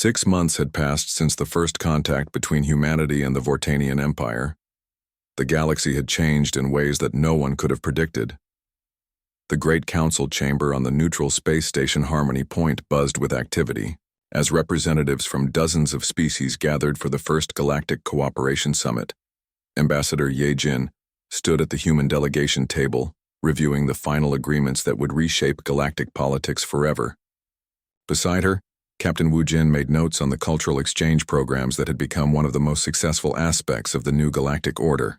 6 months had passed since the first contact between humanity and the Vortanian Empire. The galaxy had changed in ways that no one could have predicted. The Great Council chamber on the neutral space station Harmony Point buzzed with activity, as representatives from dozens of species gathered for the first Galactic Cooperation Summit. Ambassador Ye Jin stood at the human delegation table, reviewing the final agreements that would reshape galactic politics forever. Beside her, Captain Wu Jin made notes on the cultural exchange programs that had become one of the most successful aspects of the new galactic order.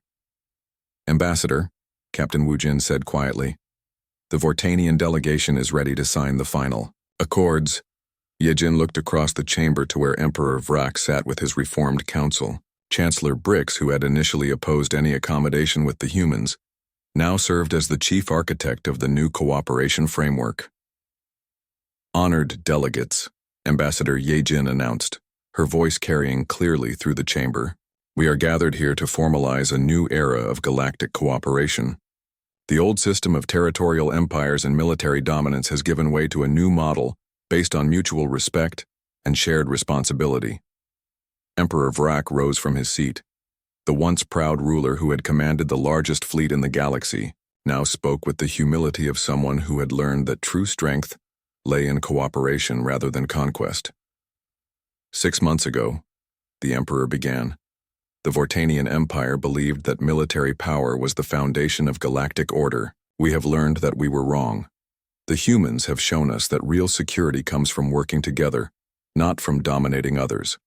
Ambassador, Captain Wu Jin said quietly, the Vortanian delegation is ready to sign the final accords. Ye Jin looked across the chamber to where Emperor Vrak sat with his reformed council. Chancellor Brix, who had initially opposed any accommodation with the humans, now served as the chief architect of the new cooperation framework. Honored delegates, Ambassador Ye Jin announced, her voice carrying clearly through the chamber. We are gathered here to formalize a new era of galactic cooperation. The old system of territorial empires and military dominance has given way to a new model based on mutual respect and shared responsibility. Emperor Vrak rose from his seat. The once proud ruler who had commanded the largest fleet in the galaxy now spoke with the humility of someone who had learned that true strength lay in cooperation rather than conquest. 6 months ago, the Emperor began. The Vortanian Empire believed that military power was the foundation of galactic order. We have learned that we were wrong. The humans have shown us that real security comes from working together, not from dominating others.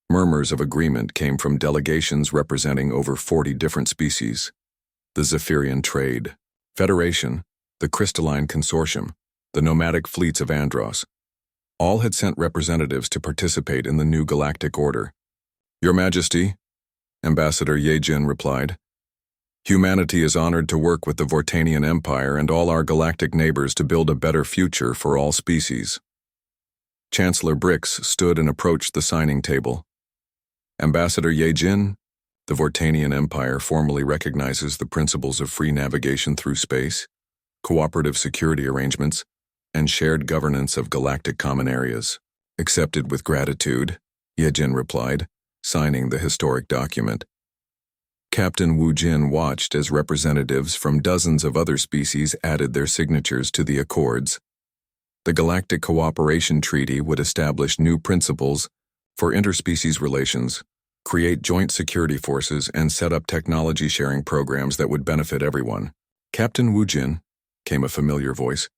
Murmurs of agreement came from delegations representing over 40 different species. The Zephyrian Trade Federation, the Crystalline Consortium, the nomadic fleets of Andros. All had sent representatives to participate in the new galactic order. Your Majesty, Ambassador Ye Jin replied, humanity is honored to work with the Vortanian Empire and all our galactic neighbors to build a better future for all species. Chancellor Brix stood and approached the signing table. Ambassador Ye Jin, the Vortanian Empire formally recognizes the principles of free navigation through space, cooperative security arrangements, and shared governance of galactic common areas. Accepted with gratitude, Ye Jin replied, signing the historic document. Captain Wu Jin watched as representatives from dozens of other species added their signatures to the accords. The Galactic Cooperation Treaty would establish new principles for interspecies relations, create joint security forces, and set up technology sharing programs that would benefit everyone. Captain Wu Jin, came a familiar voice.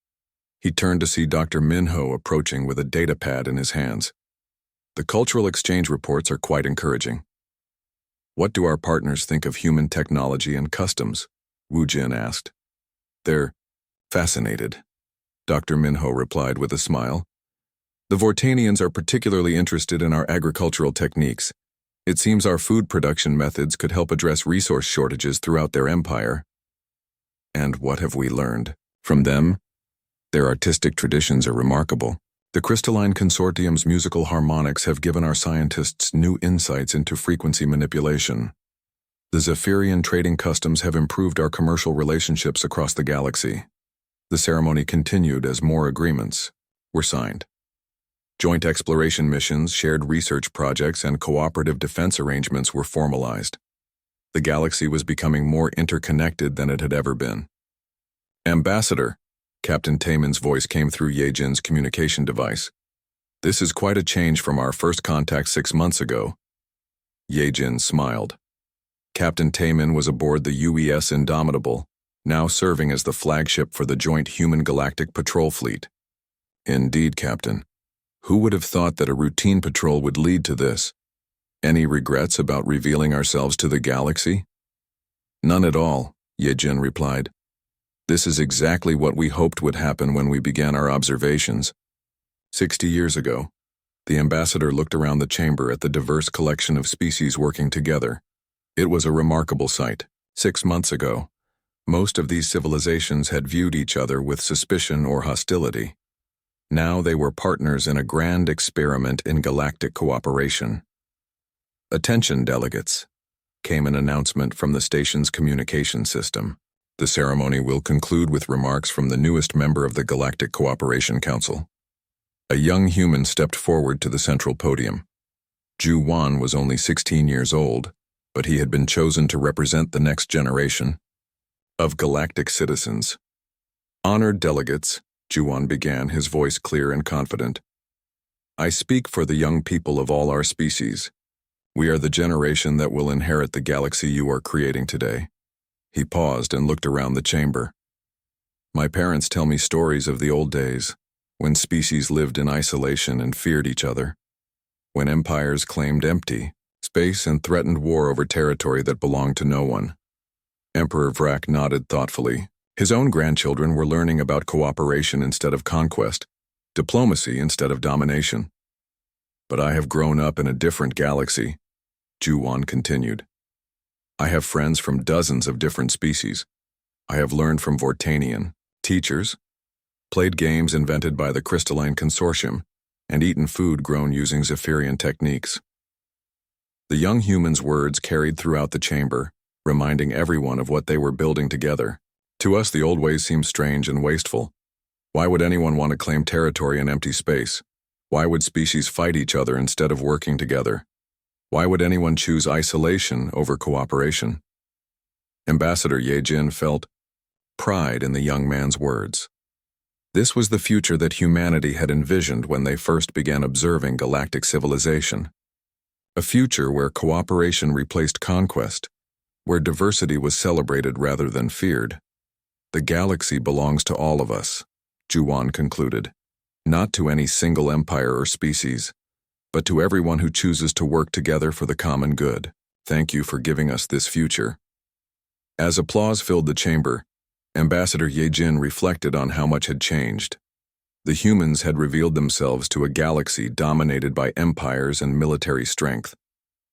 He turned to see Dr. Minho approaching with a data pad in his hands. The cultural exchange reports are quite encouraging. What do our partners think of human technology and customs? Wu Jin asked. They're fascinated, Dr. Minho replied with a smile. The Vortanians are particularly interested in our agricultural techniques. It seems our food production methods could help address resource shortages throughout their empire. And what have we learned from them? Their artistic traditions are remarkable. The Crystalline Consortium's musical harmonics have given our scientists new insights into frequency manipulation. The Zephyrian trading customs have improved our commercial relationships across the galaxy. The ceremony continued as more agreements were signed. Joint exploration missions, shared research projects, and cooperative defense arrangements were formalized. The galaxy was becoming more interconnected than it had ever been. Ambassador, Captain Tayman's voice came through Ye Jin's communication device. This is quite a change from our first contact 6 months ago. Ye Jin smiled. Captain Tayman was aboard the UES Indomitable, now serving as the flagship for the joint Human Galactic Patrol Fleet. Indeed, Captain. Who would have thought that a routine patrol would lead to this? Any regrets about revealing ourselves to the galaxy? None at all, Ye Jin replied. This is exactly what we hoped would happen when we began our observations. 60 years ago, the ambassador looked around the chamber at the diverse collection of species working together. It was a remarkable sight. 6 months ago, most of these civilizations had viewed each other with suspicion or hostility. Now they were partners in a grand experiment in galactic cooperation. Attention, delegates, came an announcement from the station's communication system. The ceremony will conclude with remarks from the newest member of the Galactic Cooperation Council. A young human stepped forward to the central podium. Ju-wan was only 16 years old, but he had been chosen to represent the next generation of galactic citizens. Honored delegates, Ju-wan began, his voice clear and confident. I speak for the young people of all our species. We are the generation that will inherit the galaxy you are creating today. He paused and looked around the chamber. My parents tell me stories of the old days, when species lived in isolation and feared each other, when empires claimed empty space and threatened war over territory that belonged to no one. Emperor Vrak nodded thoughtfully. His own grandchildren were learning about cooperation instead of conquest, diplomacy instead of domination. But I have grown up in a different galaxy, Ju-wan continued. I have friends from dozens of different species. I have learned from Vortanian teachers, played games invented by the Crystalline Consortium, and eaten food grown using Zephyrian techniques. The young human's words carried throughout the chamber, reminding everyone of what they were building together. To us, the old ways seem strange and wasteful. Why would anyone want to claim territory in empty space? Why would species fight each other instead of working together? Why would anyone choose isolation over cooperation? Ambassador Ye-jin felt pride in the young man's words. This was the future that humanity had envisioned when they first began observing galactic civilization. A future where cooperation replaced conquest, where diversity was celebrated rather than feared. The galaxy belongs to all of us, Ju-wan concluded, not to any single empire or species, but to everyone who chooses to work together for the common good. Thank you for giving us this future. As applause filled the chamber, Ambassador Ye-jin reflected on how much had changed. The humans had revealed themselves to a galaxy dominated by empires and military strength.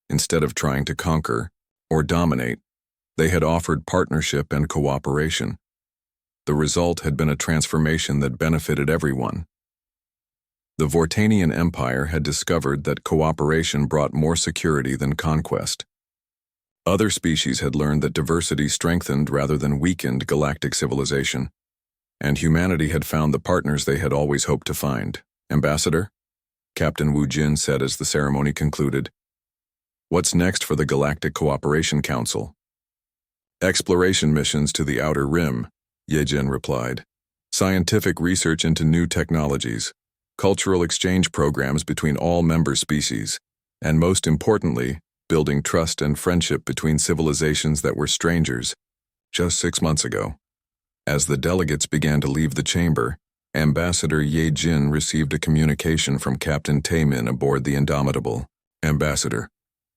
Instead of trying to conquer or dominate, they had offered partnership and cooperation. The result had been a transformation that benefited everyone. The Vortanian Empire had discovered that cooperation brought more security than conquest. Other species had learned that diversity strengthened rather than weakened galactic civilization, and humanity had found the partners they had always hoped to find. Ambassador, Captain Wu Jin said as the ceremony concluded, what's next for the Galactic Cooperation Council? Exploration missions to the Outer Rim, Ye-jin replied. Scientific research into new technologies, cultural exchange programs between all member species, and most importantly, building trust and friendship between civilizations that were strangers just 6 months ago. As the delegates began to leave the chamber, Ambassador Ye-jin received a communication from Captain Taemin aboard the Indomitable. Ambassador,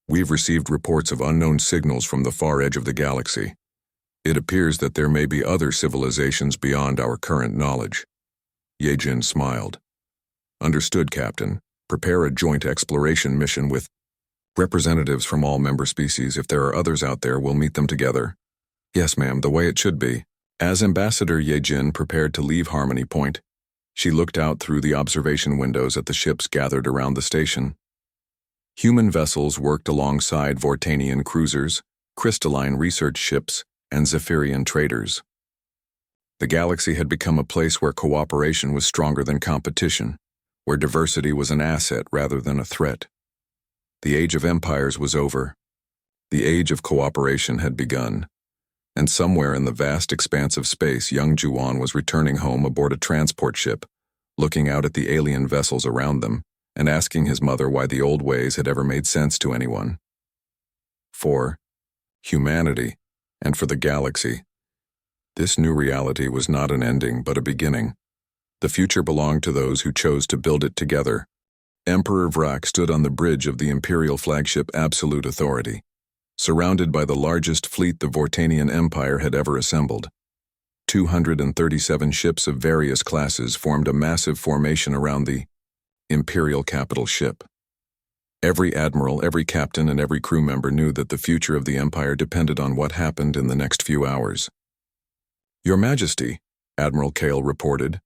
we've received reports of unknown signals from the far edge of the galaxy. It appears that there may be other civilizations beyond our current knowledge. Ye-jin smiled. Understood, Captain. Prepare a joint exploration mission with representatives from all member species. If there are others out there, we'll meet them together. Yes, ma'am, the way it should be. As Ambassador Ye-jin prepared to leave Harmony Point, she looked out through the observation windows at the ships gathered around the station. Human vessels worked alongside Vortanian cruisers, crystalline research ships, and Zephyrian traders. The galaxy had become a place where cooperation was stronger than competition, where diversity was an asset rather than a threat. The age of empires was over. The age of cooperation had begun. And somewhere in the vast expanse of space, young Ju-wan was returning home aboard a transport ship, looking out at the alien vessels around them, and asking his mother why the old ways had ever made sense to anyone. For humanity, and for the galaxy, this new reality was not an ending but a beginning. The future belonged to those who chose to build it together. Emperor Vrak stood on the bridge of the Imperial flagship Absolute Authority, surrounded by the largest fleet the Vortanian Empire had ever assembled. 237 ships of various classes formed a massive formation around the Imperial capital ship. Every admiral, every captain, and every crew member knew that the future of the Empire depended on what happened in the next few hours. Your Majesty, Admiral Kale reported,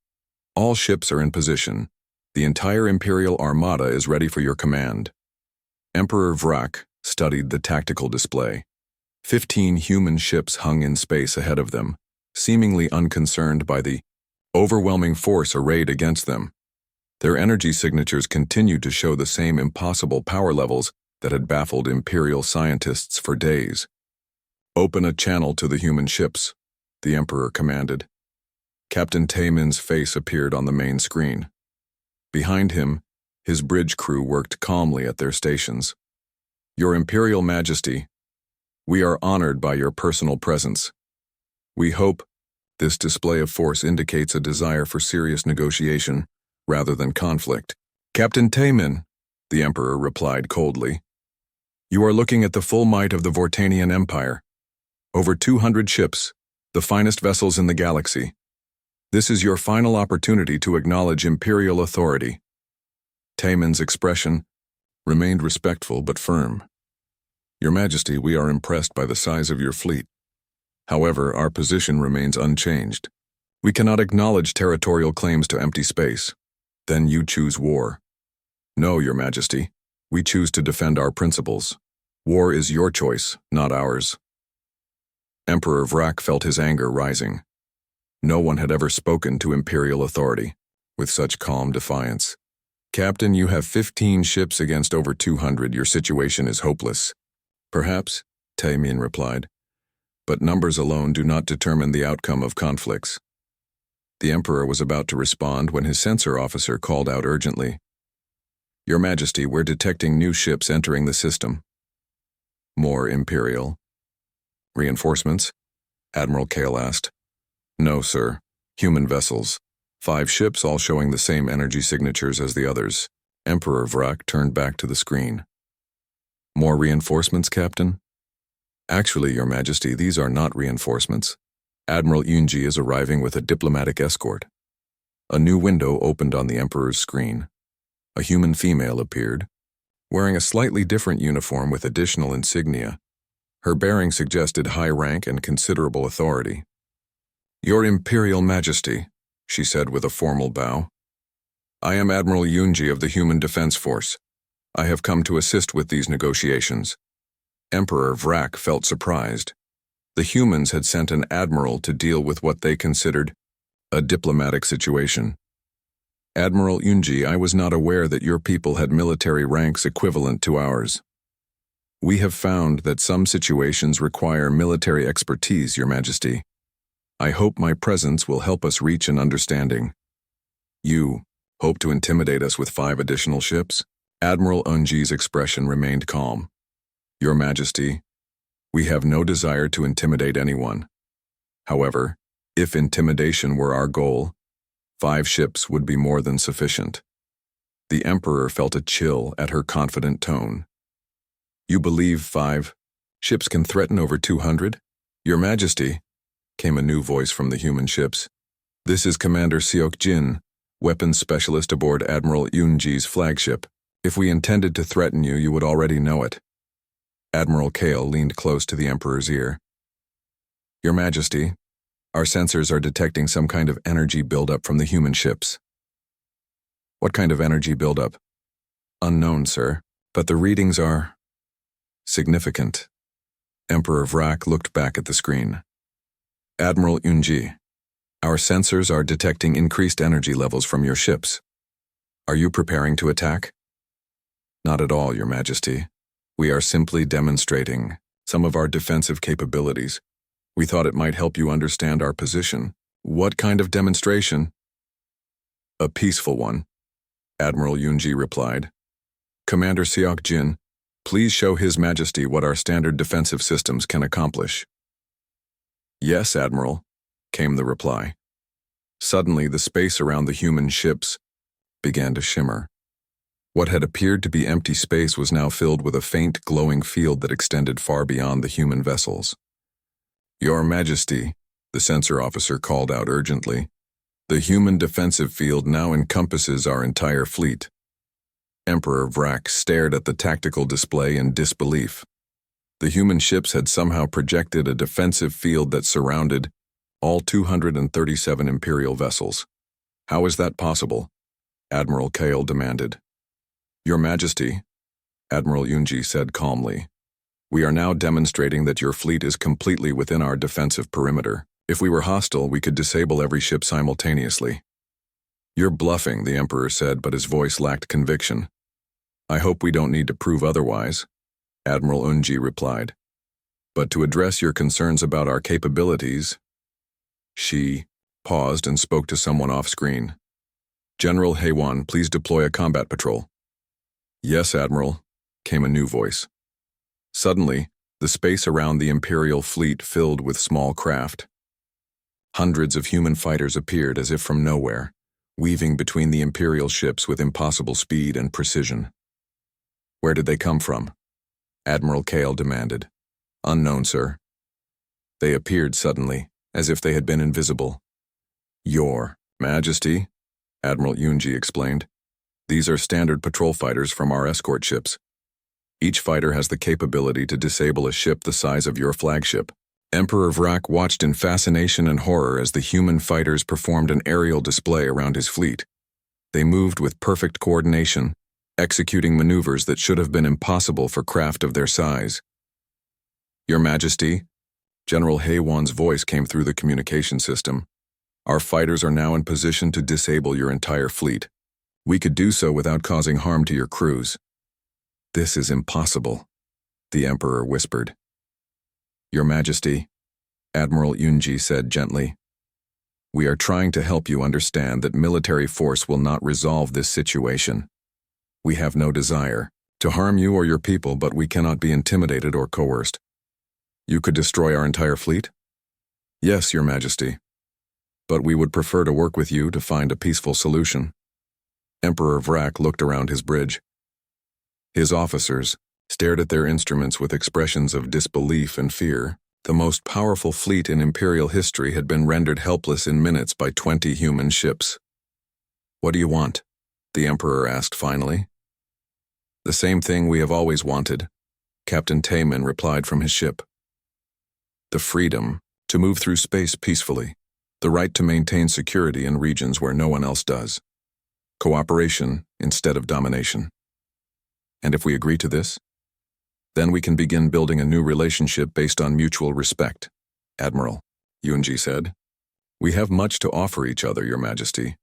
all ships are in position. The entire Imperial Armada is ready for your command. Emperor Vrak studied the tactical display. 15 human ships hung in space ahead of them, seemingly unconcerned by the overwhelming force arrayed against them. Their energy signatures continued to show the same impossible power levels that had baffled Imperial scientists for days. "Open a channel to the human ships," the Emperor commanded. Captain Taemin's face appeared on the main screen. Behind him, his bridge crew worked calmly at their stations. "Your Imperial Majesty, we are honored by your personal presence. We hope this display of force indicates a desire for serious negotiation rather than conflict." "Captain Taemin," the Emperor replied coldly, "you are looking at the full might of the Vortanian Empire. Over 200 ships, the finest vessels in the galaxy. This is your final opportunity to acknowledge Imperial authority." Taemin's expression remained respectful but firm. "Your Majesty, we are impressed by the size of your fleet. However, our position remains unchanged. We cannot acknowledge territorial claims to empty space. Then you choose war." "No, Your Majesty. We choose to defend our principles. War is your choice, not ours." Emperor Vrak felt his anger rising. No one had ever spoken to Imperial authority with such calm defiance. "Captain, you have 15 ships against over 200. Your situation is hopeless." "Perhaps," Taemin replied, "but numbers alone do not determine the outcome of conflicts." The Emperor was about to respond when his censor officer called out urgently, "Your Majesty, we're detecting new ships entering the system." "More Imperial reinforcements?" Admiral Kale asked. "No, sir. Human vessels. 5 ships, all showing the same energy signatures as the others." Emperor Vrak turned back to the screen. "More reinforcements, Captain?" "Actually, Your Majesty, these are not reinforcements. Admiral Yunji is arriving with a diplomatic escort." A new window opened on the Emperor's screen. A human female appeared, wearing a slightly different uniform with additional insignia. Her bearing suggested high rank and considerable authority. "Your Imperial Majesty," she said with a formal bow. "I am Admiral Yunji of the Human Defense Force. I have come to assist with these negotiations." Emperor Vrak felt surprised. The humans had sent an admiral to deal with what they considered a diplomatic situation. "Admiral Yunji, I was not aware that your people had military ranks equivalent to ours." "We have found that some situations require military expertise, Your Majesty. I hope my presence will help us reach an understanding." "You hope to intimidate us with 5 additional ships?" Admiral Yunji's expression remained calm. "Your Majesty, we have no desire to intimidate anyone. However, if intimidation were our goal, 5 ships would be more than sufficient." The Emperor felt a chill at her confident tone. "You believe 5 ships can threaten over 200? Your Majesty," came a new voice from the human ships. "This is Commander Seok Jin, weapons specialist aboard Admiral Yunji's flagship. If we intended to threaten you, you would already know it." Admiral Kale leaned close to the Emperor's ear. "Your Majesty, our sensors are detecting some kind of energy buildup from the human ships." "What kind of energy buildup?" "Unknown, sir, but the readings are significant." Emperor Vrak looked back at the screen. "Admiral Yunji, our sensors are detecting increased energy levels from your ships. Are you preparing to attack?" "Not at all, Your Majesty. We are simply demonstrating some of our defensive capabilities. We thought it might help you understand our position." "What kind of demonstration?" "A peaceful one," Admiral Yunji replied. "Commander Seok Jin, please show His Majesty what our standard defensive systems can accomplish." "Yes, Admiral," came the reply. Suddenly, the space around the human ships began to shimmer. What had appeared to be empty space was now filled with a faint, glowing field that extended far beyond the human vessels. "Your Majesty," the censor officer called out urgently, "the human defensive field now encompasses our entire fleet." Emperor Vrak stared at the tactical display in disbelief. The human ships had somehow projected a defensive field that surrounded all 237 Imperial vessels. "How is that possible?" Admiral Kale demanded. "Your Majesty," Admiral Yunji said calmly, "we are now demonstrating that your fleet is completely within our defensive perimeter. If we were hostile, we could disable every ship simultaneously." You're bluffing, the Emperor said, but his voice lacked conviction. I hope we don't need to prove otherwise, Admiral Unji replied. But to address your concerns about our capabilities, she paused and spoke to someone off-screen. General Heiwan, please deploy a combat patrol. Yes, Admiral, came a new voice. Suddenly, the space around the Imperial fleet filled with small craft. Hundreds of human fighters appeared as if from nowhere, weaving between the Imperial ships with impossible speed and precision. Where did they come from? Admiral Kale demanded. Unknown, sir. They appeared suddenly, as if they had been invisible. Your Majesty, Admiral Yunji explained. These are standard patrol fighters from our escort ships. Each fighter has the capability to disable a ship the size of your flagship. Emperor Vrak watched in fascination and horror as the human fighters performed an aerial display around his fleet. They moved with perfect coordination, executing maneuvers that should have been impossible for craft of their size. Your Majesty, General Heiwan's voice came through the communication system. Our fighters are now in position to disable your entire fleet. We could do so without causing harm to your crews. This is impossible, the Emperor whispered. Your Majesty, Admiral Yunji said gently. We are trying to help you understand that military force will not resolve this situation. We have no desire to harm you or your people, but we cannot be intimidated or coerced. You could destroy our entire fleet? Yes, Your Majesty. But we would prefer to work with you to find a peaceful solution. Emperor Vrak looked around his bridge. His officers stared at their instruments with expressions of disbelief and fear. The most powerful fleet in Imperial history had been rendered helpless in minutes by 20 human ships. What do you want? The Emperor asked finally. The same thing we have always wanted, Captain Tayman replied from his ship. The freedom to move through space peacefully, the right to maintain security in regions where no one else does. Cooperation instead of domination. And if we agree to this, then we can begin building a new relationship based on mutual respect, Admiral Yunji said. We have much to offer each other, Your Majesty,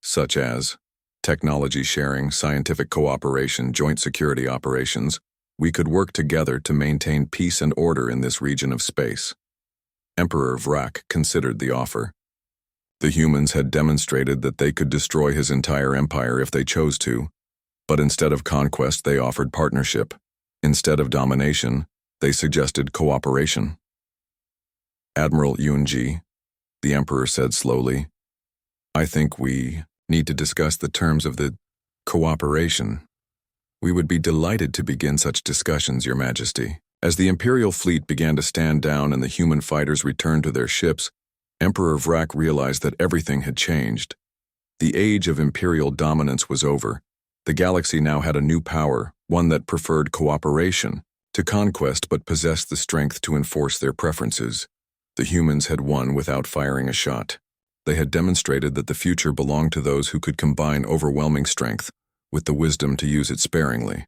such as technology sharing, scientific cooperation, joint security operations. We could work together to maintain peace and order in this region of space. Emperor Vrak considered the offer. The humans had demonstrated that they could destroy his entire empire if they chose to, but instead of conquest they offered partnership. Instead of domination, they suggested cooperation. Admiral Yunji, the Emperor said slowly, I think we need to discuss the terms of the cooperation. We would be delighted to begin such discussions, Your Majesty. As the Imperial fleet began to stand down and the human fighters returned to their ships, Emperor Vrak realized that everything had changed. The age of Imperial dominance was over. The galaxy now had a new power, one that preferred cooperation to conquest but possessed the strength to enforce their preferences. The humans had won without firing a shot. They had demonstrated that the future belonged to those who could combine overwhelming strength with the wisdom to use it sparingly.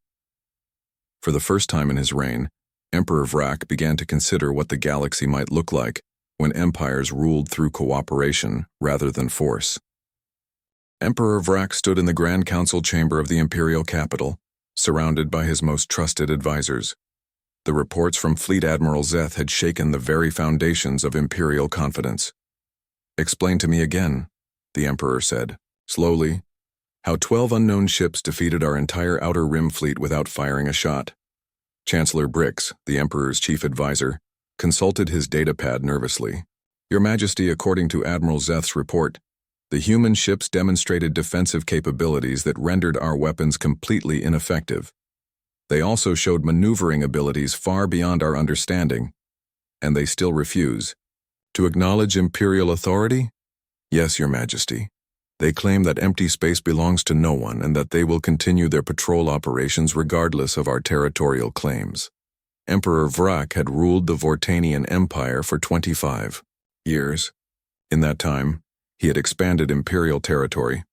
For the first time in his reign, Emperor Vrak began to consider what the galaxy might look like when empires ruled through cooperation rather than force. Emperor Vrak stood in the Grand Council chamber of the Imperial capital, surrounded by his most trusted advisors. The reports from Fleet Admiral Zeth had shaken the very foundations of Imperial confidence. Explain to me again, the Emperor said, slowly, how 12 unknown ships defeated our entire Outer Rim fleet without firing a shot. Chancellor Brix, the Emperor's chief advisor, consulted his datapad nervously. Your Majesty, according to Admiral Zeth's report, the human ships demonstrated defensive capabilities that rendered our weapons completely ineffective. They also showed maneuvering abilities far beyond our understanding, and they still refuse to acknowledge Imperial authority? Yes, Your Majesty. They claim that empty space belongs to no one and that they will continue their patrol operations regardless of our territorial claims. Emperor Vrak had ruled the Vortanian Empire for 25 years. In that time, he had expanded imperial territory,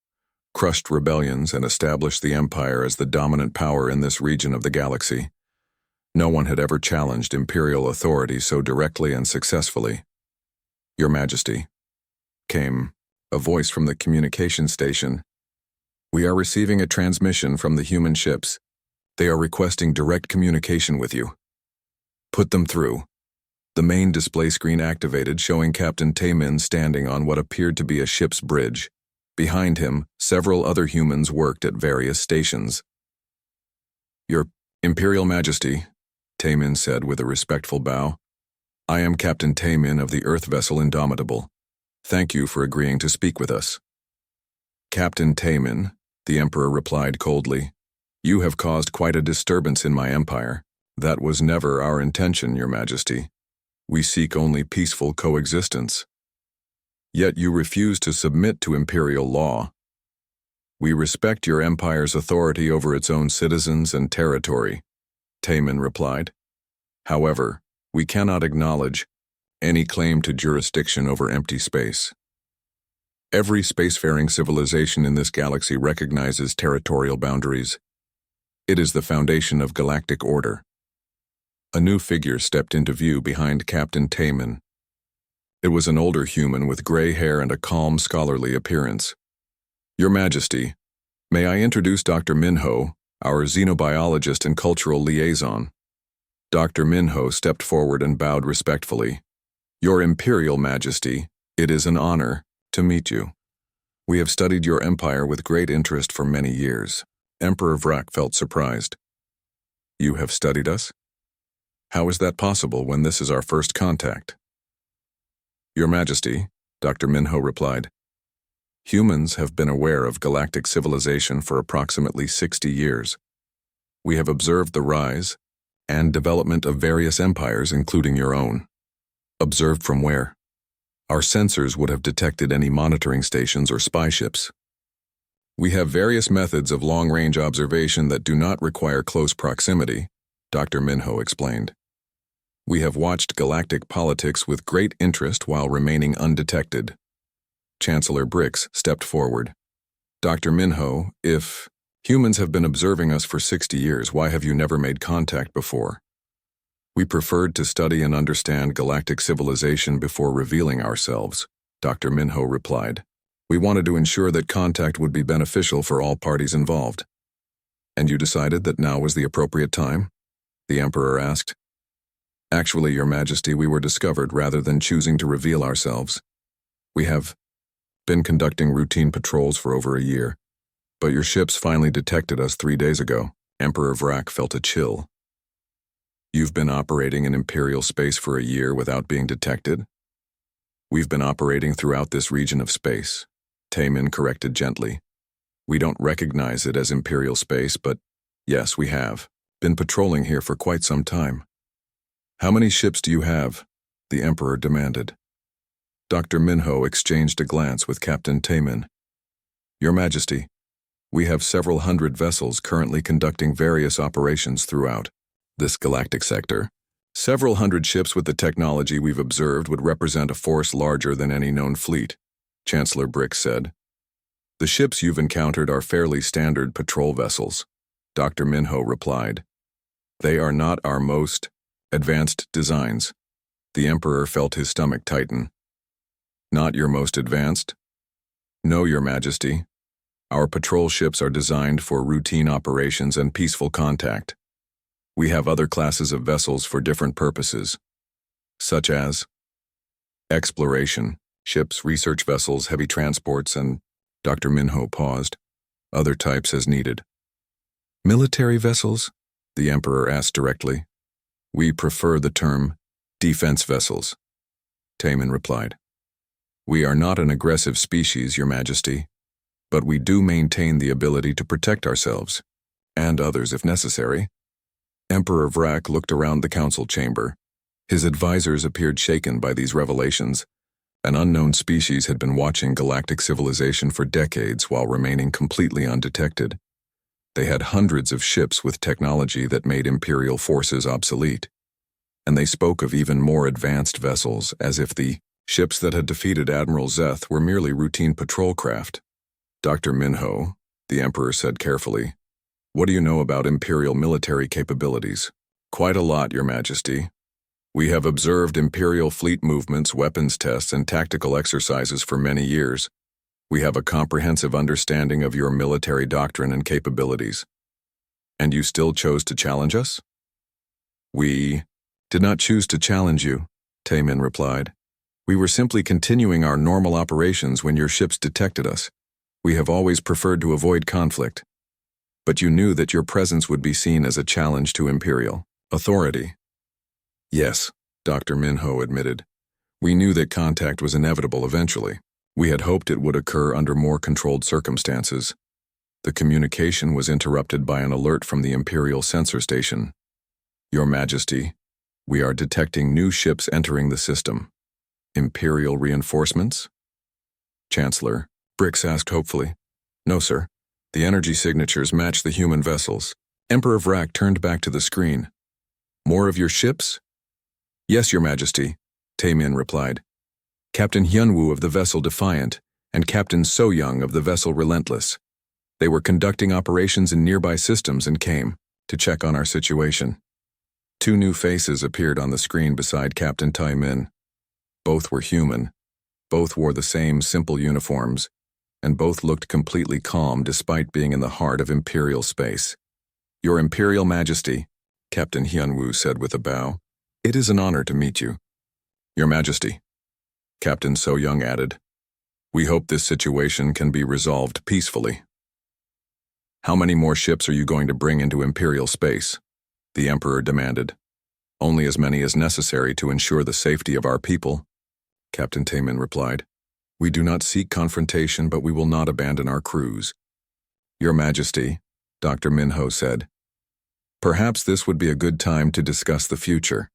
crushed rebellions, and established the empire as the dominant power in this region of the galaxy. No one had ever challenged imperial authority so directly and successfully. Your Majesty, came A voice from the communication station. "We are receiving a transmission from the human ships. They are requesting direct communication with you." "Put them through." The main display screen activated, showing Captain Taemin standing on what appeared to be a ship's bridge. Behind him, several other humans worked at various stations. "Your Imperial Majesty," Taemin said with a respectful bow. "I am Captain Taemin of the Earth vessel Indomitable. Thank you for agreeing to speak with us." "Captain Taemin," the Emperor replied coldly, "you have caused quite a disturbance in my empire. That was never our intention, Your Majesty. We seek only peaceful coexistence. Yet you refuse to submit to imperial law. We respect your empire's authority over its own citizens and territory," Taemin replied. "However, we cannot acknowledge any claim to jurisdiction over empty space. Every spacefaring civilization in this galaxy recognizes territorial boundaries. It is the foundation of galactic order." A new figure stepped into view behind Captain Taemin. It was an older human with gray hair and a calm, scholarly appearance. "Your Majesty, may I introduce Dr. Minho, our xenobiologist and cultural liaison?" Dr. Minho stepped forward and bowed respectfully. "Your Imperial Majesty, it is an honor to meet you. We have studied your empire with great interest for many years." Emperor Vrak felt surprised. "You have studied us? How is that possible when this is our first contact?" "Your Majesty," Dr. Minho replied, "humans have been aware of galactic civilization for approximately 60 years. We have observed the rise and development of various empires, including your own." "Observed from where?" "Our sensors would have detected any monitoring stations or spy ships. We have various methods of long-range observation that do not require close proximity," Dr. Minho explained. "We have watched galactic politics with great interest while remaining undetected." Chancellor Brix stepped forward. "Dr. Minho, if humans have been observing us for 60 years, why have you never made contact before?" "We preferred to study and understand galactic civilization before revealing ourselves," Dr. Minho replied. "We wanted to ensure that contact would be beneficial for all parties involved." "And you decided that now was the appropriate time?" the Emperor asked. "Actually, Your Majesty, we were discovered rather than choosing to reveal ourselves. We have been conducting routine patrols for over a year, but your ships finally detected us 3 days ago." Emperor Vrak felt a chill. "You've been operating in Imperial space for a year without being detected?" "We've been operating throughout this region of space," Taemin corrected gently. "We don't recognize it as Imperial space, but yes, we have been patrolling here for quite some time." "How many ships do you have?" the Emperor demanded. Dr. Minho exchanged a glance with Captain Taemin. "Your Majesty, we have several hundred vessels currently conducting various operations throughout this galactic sector. Several hundred ships with the technology we've observed would represent a force larger than any known fleet," Chancellor Brix said. "The ships you've encountered are fairly standard patrol vessels," Dr. Minho replied. "They are not our most advanced designs." The Emperor felt his stomach tighten. "Not your most advanced?" "No, Your Majesty. Our patrol ships are designed for routine operations and peaceful contact. We have other classes of vessels for different purposes, such as exploration, ships, research vessels, heavy transports, and..." Dr. Minho paused. "Other types as needed." "Military vessels?" the Emperor asked directly. "We prefer the term defense vessels," Taemin replied. "We are not an aggressive species, Your Majesty, but we do maintain the ability to protect ourselves, and others if necessary." Emperor Vrak looked around the council chamber. His advisors appeared shaken by these revelations. An unknown species had been watching galactic civilization for decades while remaining completely undetected. They had hundreds of ships with technology that made Imperial forces obsolete, and they spoke of even more advanced vessels as if the ships that had defeated Admiral Zeth were merely routine patrol craft. "Dr. Minho," the Emperor said carefully, "what do you know about Imperial military capabilities?" "Quite a lot, Your Majesty. We have observed Imperial fleet movements, weapons tests, and tactical exercises for many years. We have a comprehensive understanding of your military doctrine and capabilities. And you still chose to challenge us? We did not choose to challenge you, Taemin replied. We were simply continuing our normal operations when your ships detected us. We have always preferred to avoid conflict. But you knew that your presence would be seen as a challenge to Imperial authority. Yes, Dr. Minho admitted. We knew that contact was inevitable eventually. We had hoped it would occur under more controlled circumstances. The communication was interrupted by an alert from the Imperial sensor station. Your Majesty, we are detecting new ships entering the system. Imperial reinforcements? Chancellor, Brix asked hopefully. No, sir. The energy signatures match the human vessels. Emperor Vrak turned back to the screen. More of your ships? Yes, Your Majesty, Taemin replied. Captain Hyunwoo of the vessel Defiant and Captain So Young of the vessel Relentless. They were conducting operations in nearby systems and came to check on our situation. Two new faces appeared on the screen beside Captain Taemin. Both were human. Both wore the same simple uniforms, and both looked completely calm despite being in the heart of Imperial space. Your Imperial Majesty, Captain Hyunwoo said with a bow, it is an honor to meet you. Your Majesty, Captain So Young added, we hope this situation can be resolved peacefully. How many more ships are you going to bring into Imperial space? The Emperor demanded. Only as many as necessary to ensure the safety of our people, Captain Taemin replied. We do not seek confrontation, but we will not abandon our crews. Your Majesty, Dr. Minho said. Perhaps this would be a good time to discuss the future.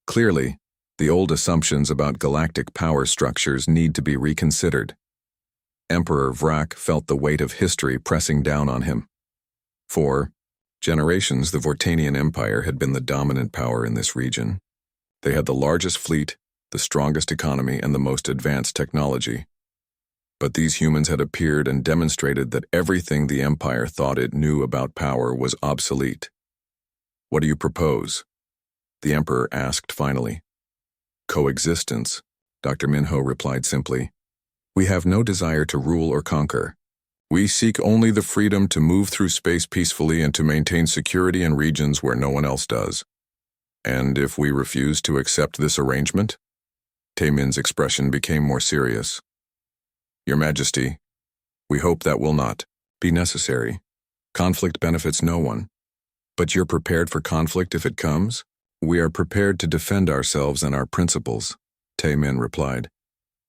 Clearly, the old assumptions about galactic power structures need to be reconsidered. Emperor Vrak felt the weight of history pressing down on him. For generations, the Vortanian Empire had been the dominant power in this region. They had the largest fleet, the strongest economy, and the most advanced technology. But these humans had appeared and demonstrated that everything the Empire thought it knew about power was obsolete. What do you propose? The Emperor asked finally. Coexistence, Dr. Minho replied simply. We have no desire to rule or conquer. We seek only the freedom to move through space peacefully and to maintain security in regions where no one else does. And if we refuse to accept this arrangement? Taemin's expression became more serious. Your Majesty, we hope that will not be necessary. Conflict benefits no one. But you're prepared for conflict if it comes? We are prepared to defend ourselves and our principles, Taemin replied.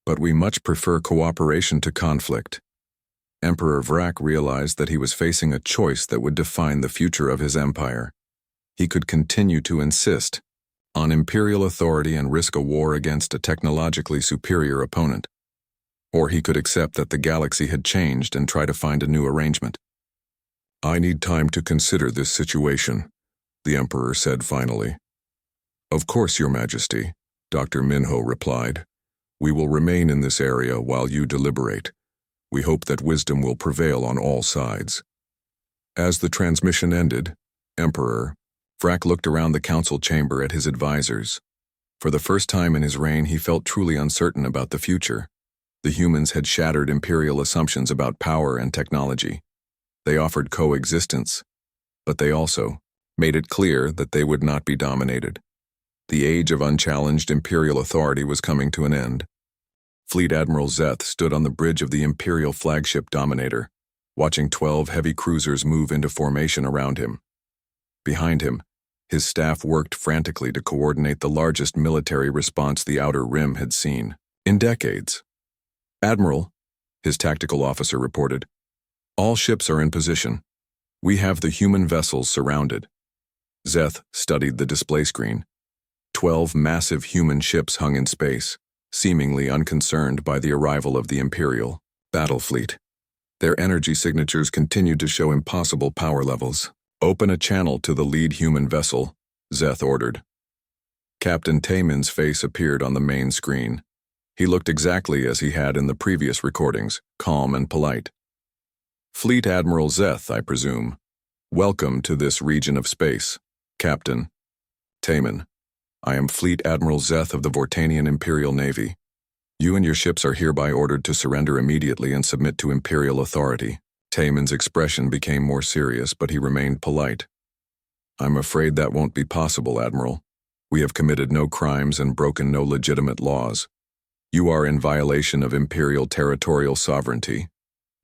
But we much prefer cooperation to conflict. Emperor Vrak realized that he was facing a choice that would define the future of his empire. He could continue to insist on imperial authority and risk a war against a technologically superior opponent. Or he could accept that the galaxy had changed and try to find a new arrangement. I need time to consider this situation, the Emperor said finally. Of course, Your Majesty, Dr. Minho replied. We will remain in this area while you deliberate. We hope that wisdom will prevail on all sides. As the transmission ended, Emperor Vrak looked around the council chamber at his advisors. For the first time in his reign, he felt truly uncertain about the future. The humans had shattered imperial assumptions about power and technology. They offered coexistence, but they also made it clear that they would not be dominated. The age of unchallenged imperial authority was coming to an end. Fleet Admiral Zeth stood on the bridge of the imperial flagship Dominator, watching 12 heavy cruisers move into formation around him. Behind him, his staff worked frantically to coordinate the largest military response the Outer Rim had seen in decades. Admiral, his tactical officer reported, all ships are in position. We have the human vessels surrounded. Zeth studied the display screen. 12 massive human ships hung in space, seemingly unconcerned by the arrival of the Imperial battle fleet. Their energy signatures continued to show impossible power levels. Open a channel to the lead human vessel, Zeth ordered. Captain Taemin's face appeared on the main screen. He looked exactly as he had in the previous recordings, calm and polite. Fleet Admiral Zeth, I presume. Welcome to this region of space, Captain. Taemin, I am Fleet Admiral Zeth of the Vortanian Imperial Navy. You and your ships are hereby ordered to surrender immediately and submit to Imperial authority. Taemin's expression became more serious, but he remained polite. I'm afraid that won't be possible, Admiral. We have committed no crimes and broken no legitimate laws. You are in violation of Imperial territorial sovereignty.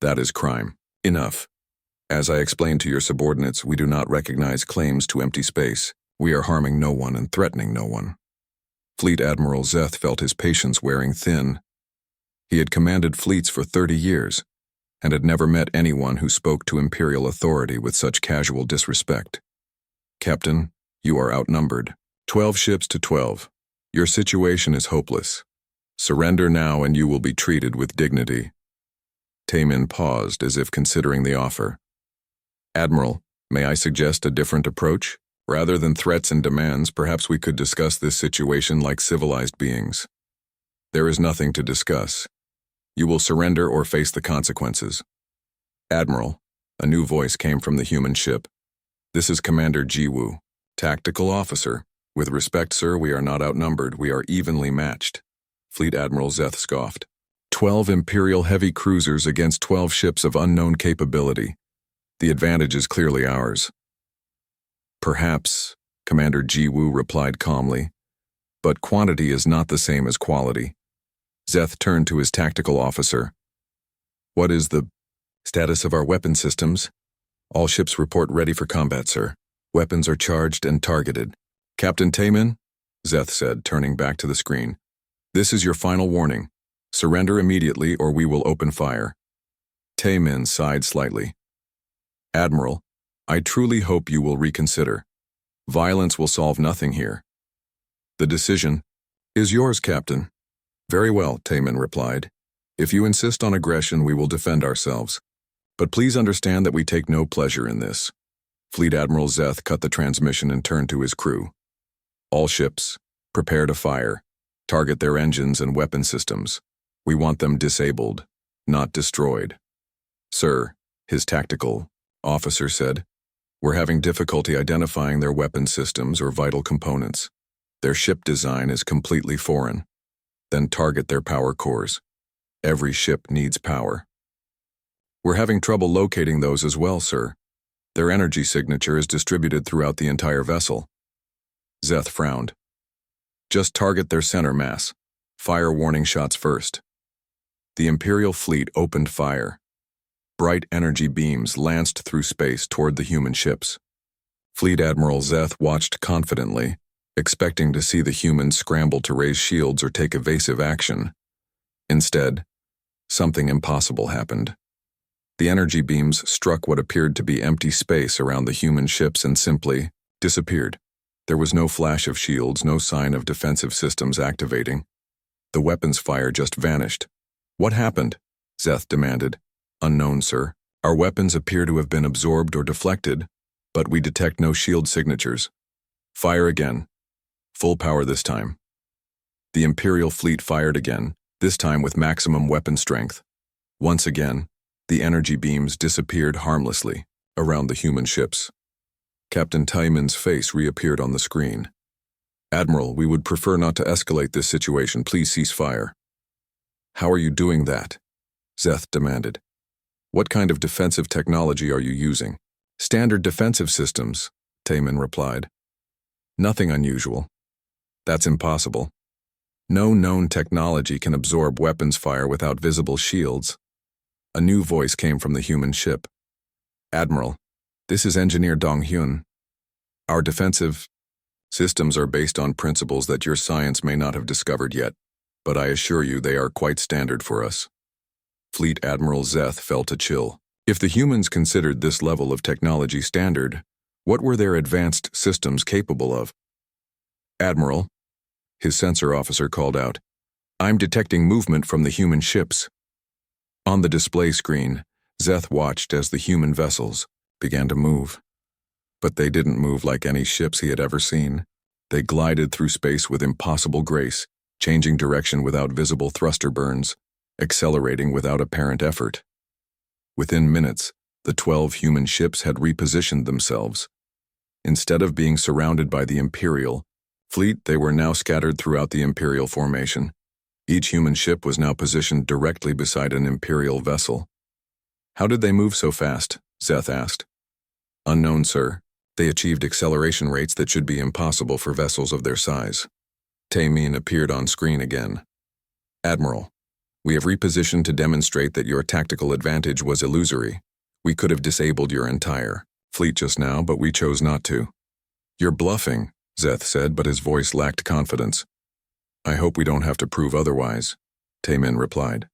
That is crime. Enough. As I explained to your subordinates, we do not recognize claims to empty space. We are harming no one and threatening no one. Fleet Admiral Zeth felt his patience wearing thin. He had commanded fleets for 30 years and had never met anyone who spoke to Imperial authority with such casual disrespect. Captain, you are outnumbered. 12 ships to 12. Your situation is hopeless. Surrender now and you will be treated with dignity. Taemin paused as if considering the offer. Admiral, may I suggest a different approach? Rather than threats and demands, perhaps we could discuss this situation like civilized beings. There is nothing to discuss. You will surrender or face the consequences. Admiral, a new voice came from the human ship. This is Commander Jiwoo, tactical officer. With respect, sir, we are not outnumbered, we are evenly matched. Fleet Admiral Zeth scoffed. 12 Imperial heavy cruisers against 12 ships of unknown capability. The advantage is clearly ours. Perhaps, Commander Jiwoo replied calmly, but quantity is not the same as quality. Zeth turned to his tactical officer. What is the status of our weapon systems? All ships report ready for combat, sir. Weapons are charged and targeted. Captain Taemin, Zeth said, turning back to the screen. This is your final warning. Surrender immediately or we will open fire. Taemin sighed slightly. Admiral, I truly hope you will reconsider. Violence will solve nothing here. The decision is yours, Captain. Very well, Taemin replied. If you insist on aggression, we will defend ourselves. But please understand that we take no pleasure in this. Fleet Admiral Zeth cut the transmission and turned to his crew. All ships, prepare to fire. Target their engines and weapon systems. We want them disabled, not destroyed. Sir, his tactical officer said, we're having difficulty identifying their weapon systems or vital components. Their ship design is completely foreign. Then target their power cores. Every ship needs power. We're having trouble locating those as well, sir. Their energy signature is distributed throughout the entire vessel. Zeth frowned. Just target their center mass. Fire warning shots first. The Imperial fleet opened fire. Bright energy beams lanced through space toward the human ships. Fleet Admiral Zeth watched confidently, expecting to see the humans scramble to raise shields or take evasive action. Instead, something impossible happened. The energy beams struck what appeared to be empty space around the human ships and simply disappeared. There was no flash of shields, no sign of defensive systems activating. The weapons fire just vanished. What happened? Zeth demanded. Unknown, sir. Our weapons appear to have been absorbed or deflected, but we detect no shield signatures. Fire again. Full power this time. The Imperial fleet fired again, this time with maximum weapon strength. Once again, the energy beams disappeared harmlessly around the human ships. Captain Taemin's face reappeared on the screen. Admiral, we would prefer not to escalate this situation. Please cease fire. How are you doing that? Zeth demanded. What kind of defensive technology are you using? Standard defensive systems, Taemin replied. Nothing unusual. That's impossible. No known technology can absorb weapons fire without visible shields. A new voice came from the human ship. Admiral, this is Engineer Dong-hyun. Our defensive systems are based on principles that your science may not have discovered yet, but I assure you they are quite standard for us. Fleet Admiral Zeth felt a chill. If the humans considered this level of technology standard, what were their advanced systems capable of? Admiral, his sensor officer called out, I'm detecting movement from the human ships. On the display screen, Zeth watched as the human vessels began to move. But they didn't move like any ships he had ever seen. They glided through space with impossible grace, changing direction without visible thruster burns, accelerating without apparent effort. Within minutes, the 12 human ships had repositioned themselves. Instead of being surrounded by the Imperial fleet, they were now scattered throughout the Imperial formation. Each human ship was now positioned directly beside an Imperial vessel. How did they move so fast? Zeth asked. Unknown, sir. They achieved acceleration rates that should be impossible for vessels of their size. Taemin appeared on screen again. Admiral, we have repositioned to demonstrate that your tactical advantage was illusory. We could have disabled your entire fleet just now, but we chose not to. You're bluffing, Zeth said, but his voice lacked confidence. I hope we don't have to prove otherwise, Taemin replied.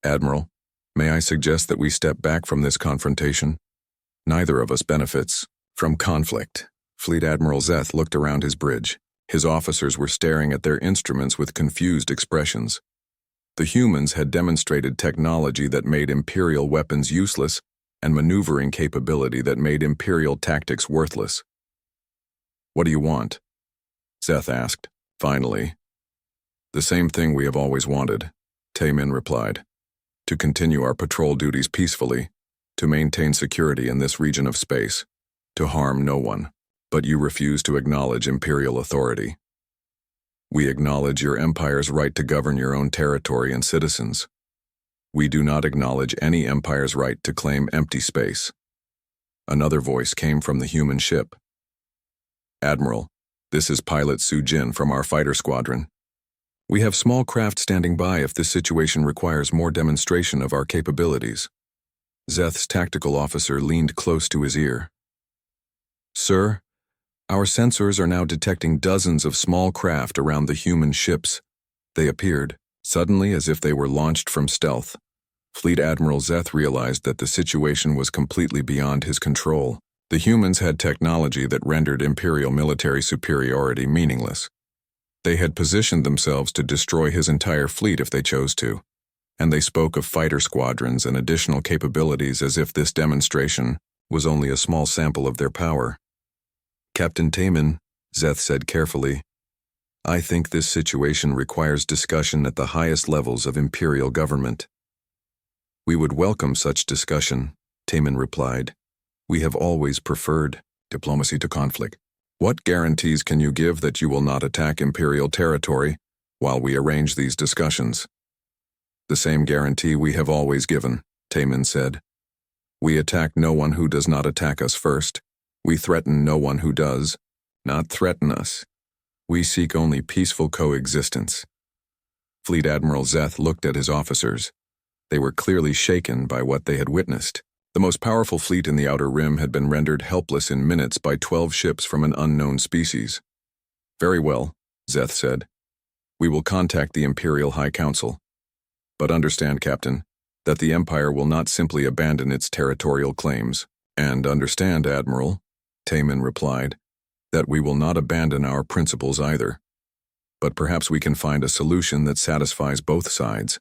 Admiral, may I suggest that we step back from this confrontation? Neither of us benefits from conflict. Fleet Admiral Zeth looked around his bridge. His officers were staring at their instruments with confused expressions. The humans had demonstrated technology that made Imperial weapons useless and maneuvering capability that made Imperial tactics worthless. What do you want? Zeth asked, finally. The same thing we have always wanted, Taemin replied. To continue our patrol duties peacefully, to maintain security in this region of space, to harm no one. But you refuse to acknowledge Imperial authority. We acknowledge your Empire's right to govern your own territory and citizens. We do not acknowledge any Empire's right to claim empty space. Another voice came from the human ship. Admiral, this is Pilot Su-Jin from our fighter squadron. We have small craft standing by if this situation requires more demonstration of our capabilities. Zeth's tactical officer leaned close to his ear. Sir, our sensors are now detecting dozens of small craft around the human ships. They appeared, suddenly as if they were launched from stealth. Fleet Admiral Zeth realized that the situation was completely beyond his control. The humans had technology that rendered Imperial military superiority meaningless. They had positioned themselves to destroy his entire fleet if they chose to, and they spoke of fighter squadrons and additional capabilities as if this demonstration was only a small sample of their power. Captain Taemin, Zeth said carefully, I think this situation requires discussion at the highest levels of Imperial government. We would welcome such discussion, Taemin replied. We have always preferred diplomacy to conflict. What guarantees can you give that you will not attack Imperial territory while we arrange these discussions? The same guarantee we have always given, Taemin said. We attack no one who does not attack us first. We threaten no one who does not threaten us. We seek only peaceful coexistence. Fleet Admiral Zeth looked at his officers. They were clearly shaken by what they had witnessed. The most powerful fleet in the Outer Rim had been rendered helpless in minutes by 12 ships from an unknown species. Very well, Zeth said. We will contact the Imperial High Council. But understand, Captain, that the Empire will not simply abandon its territorial claims. And understand, Admiral, Taemin replied, that we will not abandon our principles either. But perhaps we can find a solution that satisfies both sides.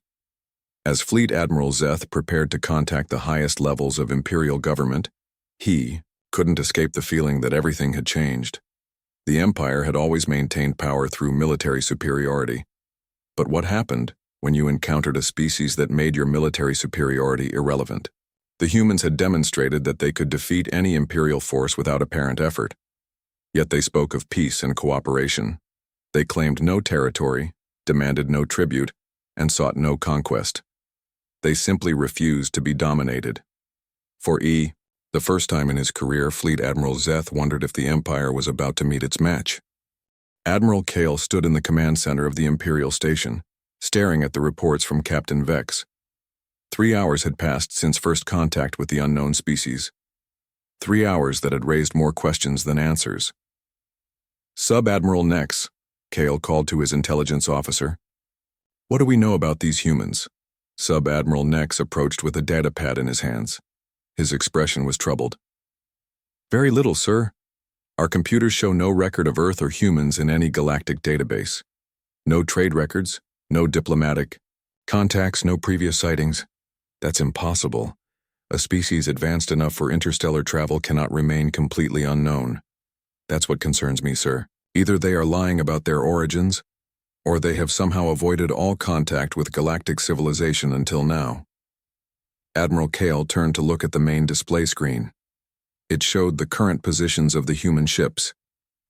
As Fleet Admiral Zeth prepared to contact the highest levels of Imperial government, he couldn't escape the feeling that everything had changed. The Empire had always maintained power through military superiority. But what happened when you encountered a species that made your military superiority irrelevant? The humans had demonstrated that they could defeat any Imperial force without apparent effort. Yet they spoke of peace and cooperation. They claimed no territory, demanded no tribute, and sought no conquest. They simply refused to be dominated. For the first time in his career, Fleet Admiral Zeth wondered if the Empire was about to meet its match. Admiral Kale stood in the command center of the Imperial station, staring at the reports from Captain Vex. 3 hours had passed since first contact with the unknown species. 3 hours that had raised more questions than answers. Sub-Admiral Nex, Kale called to his intelligence officer. What do we know about these humans? Sub-Admiral Nex approached with a datapad in his hands. His expression was troubled. Very little, sir. Our computers show no record of Earth or humans in any galactic database. No trade records, no diplomatic contacts, no previous sightings. That's impossible. A species advanced enough for interstellar travel cannot remain completely unknown. That's what concerns me, sir. Either they are lying about their origins, or they have somehow avoided all contact with galactic civilization until now. Admiral Kale turned to look at the main display screen. It showed the current positions of the human ships.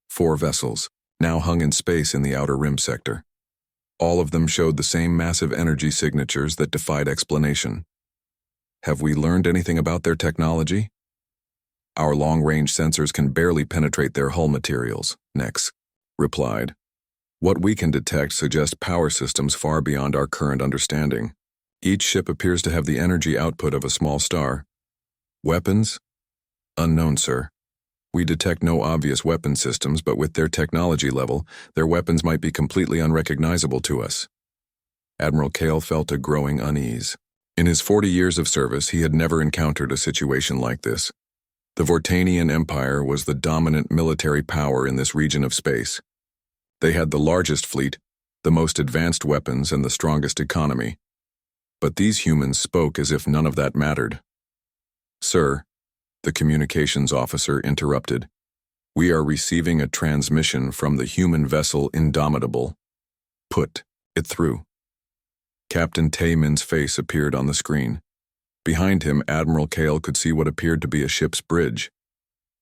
4 vessels, now hung in space in the Outer Rim sector. All of them showed the same massive energy signatures that defied explanation. Have we learned anything about their technology? Our long-range sensors can barely penetrate their hull materials, Nex replied. What we can detect suggests power systems far beyond our current understanding. Each ship appears to have the energy output of a small star. Weapons? Unknown, sir. We detect no obvious weapon systems, but with their technology level, their weapons might be completely unrecognizable to us. Admiral Kale felt a growing unease. In his 40 years of service, he had never encountered a situation like this. The Vortanian Empire was the dominant military power in this region of space. They had the largest fleet, the most advanced weapons, and the strongest economy. But these humans spoke as if none of that mattered. Sir, the communications officer interrupted. We are receiving a transmission from the human vessel Indomitable. Put it through. Captain Tayman's face appeared on the screen. Behind him, Admiral Kale could see what appeared to be a ship's bridge.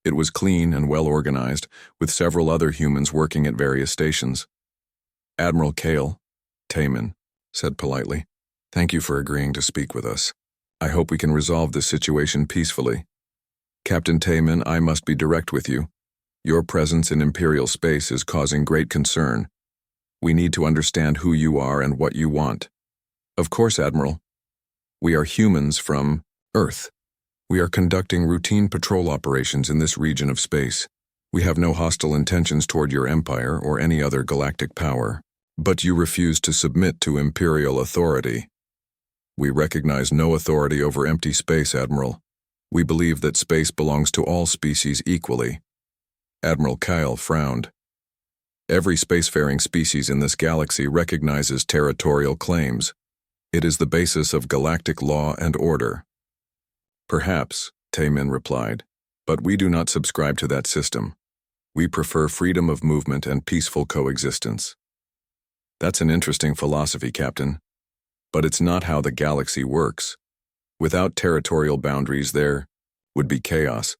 It was clean and well organized, with several other humans working at various stations. Admiral Kale, Tayman said politely, "Thank you for agreeing to speak with us. I hope we can resolve this situation peacefully. Captain Tayman, I must be direct with you. Your presence in Imperial space is causing great concern. We need to understand who you are and what you want." "Of course, Admiral. We are humans from Earth. We are conducting routine patrol operations in this region of space. We have no hostile intentions toward your empire or any other galactic power. But you refuse to submit to Imperial authority." "We recognize no authority over empty space, Admiral. We believe that space belongs to all species equally." Admiral Kyle frowned. "Every spacefaring species in this galaxy recognizes territorial claims. It is the basis of galactic law and order." "Perhaps," Tayman replied, "but we do not subscribe to that system. We prefer freedom of movement and peaceful coexistence." "That's an interesting philosophy, Captain. But it's not how the galaxy works. Without territorial boundaries, there would be chaos.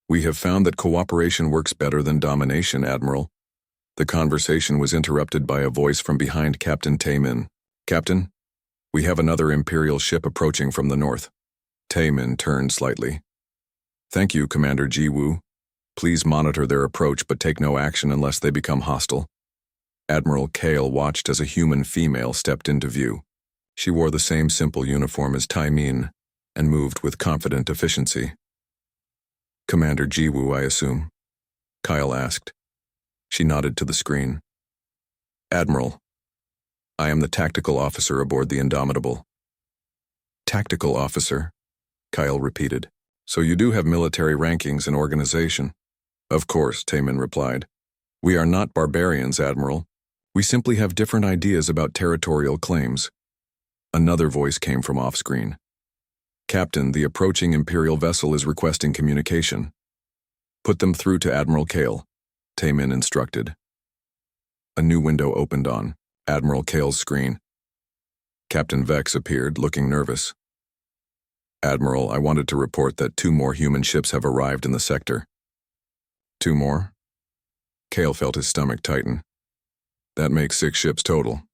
We have found that cooperation works better than domination, Admiral." The conversation was interrupted by a voice from behind Captain Tayman. "Captain, we have another Imperial ship approaching from the north." Tayman turned slightly. "Thank you, Commander Jiwoo. Please monitor their approach but take no action unless they become hostile." Admiral Kale watched as a human female stepped into view. She wore the same simple uniform as Taymin and moved with confident efficiency. "Commander Jiwoo, I assume?" Kyle asked. She nodded to the screen. "Admiral, I am the tactical officer aboard the Indomitable." "Tactical officer?" Kyle repeated. "So you do have military rankings and organization?" "Of course," Tayman replied. "We are not barbarians, Admiral. We simply have different ideas about territorial claims." Another voice came from off-screen. "Captain, the approaching Imperial vessel is requesting communication." "Put them through to Admiral Kale," Tayman instructed. A new window opened on Admiral Kale's screen. Captain Vex appeared, looking nervous. "Admiral, I wanted to report that 2 more human ships have arrived in the sector." "2 more?" Kale felt his stomach tighten. "That makes 6 ships total."